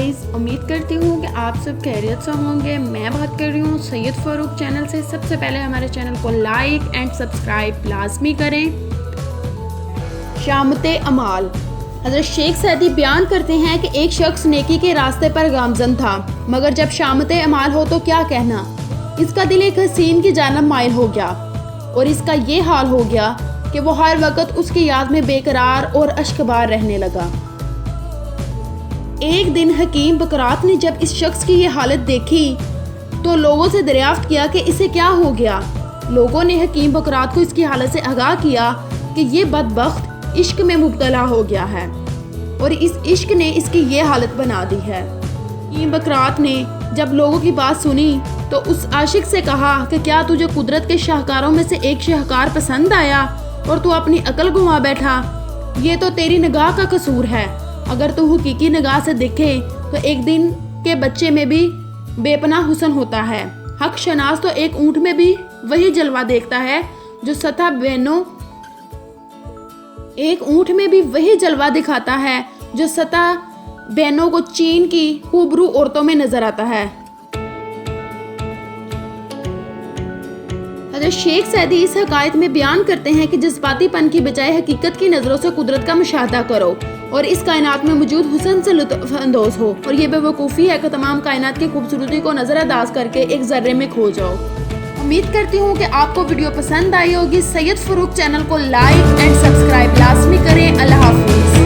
Guys, उम्मीद करती हूँ कि आप सब खैरियत से होंगे। मैं बात कर रही हूँ सैयद फारूक चैनल से। सबसे पहले हमारे चैनल को लाइक एंड सब्सक्राइब लाजमी करें। शामते अमाल। हज़रत शेख सैदी बयान करते हैं कि एक शख्स नेकी के रास्ते पर गामजन था, मगर जब शामते अमाल हो तो क्या कहना, इसका दिल एक हसीन की जानब माइल हो गया और इसका ये हाल हो गया कि वो हर वक्त उसकी याद में बेकरार और अश्कबार रहने लगा। एक दिन हकीम बकरात ने जब इस शख्स की ये हालत देखी तो लोगों से दरियाफ्त किया कि इसे क्या हो गया। लोगों ने हकीम बकरात को इसकी हालत से आगाह किया कि ये बदबख्त इश्क में मुब्तला हो गया है और इस इश्क ने इसकी ये हालत बना दी है। हकीम बकरात ने जब लोगों की बात सुनी तो उस आशिक से कहा कि क्या तुझे कुदरत के शाहकारों में से एक शाहकार पसंद आया और तू अपनी अकल घुमा बैठा। ये तो तेरी निगाह का कसूर है। अगर तू हकीकी निगाह से देखे तो एक दिन के बच्चे में भी बेपनाह हुस्न होता है। हक शनास तो एक ऊंट में भी वही जलवा देखता है जो सतह बहनों एक ऊंट में भी वही जलवा दिखाता है जो सतह बहनों को चीन की खूबरू औरतों में नजर आता है। हज़रत शेख सैदी इस हकायत में बयान करते हैं कि जज्बातीपन की बजाय हकीकत की नज़रों से कुदरत का मुशाहदा करो और इस कायनात में मौजूद हुस्न से लुत्फ़ अंदोज हो। और ये बेवकूफ़ी है कि तमाम कायनात की खूबसूरती को नज़रअंदाज करके एक ज़र्रे में खो जाओ। उम्मीद करती हूँ कि आपको वीडियो पसंद आई होगी। सैयद फारूक चैनल को लाइक एंड सब्सक्राइब लाजमी करें। अल्लाह हाफिज़।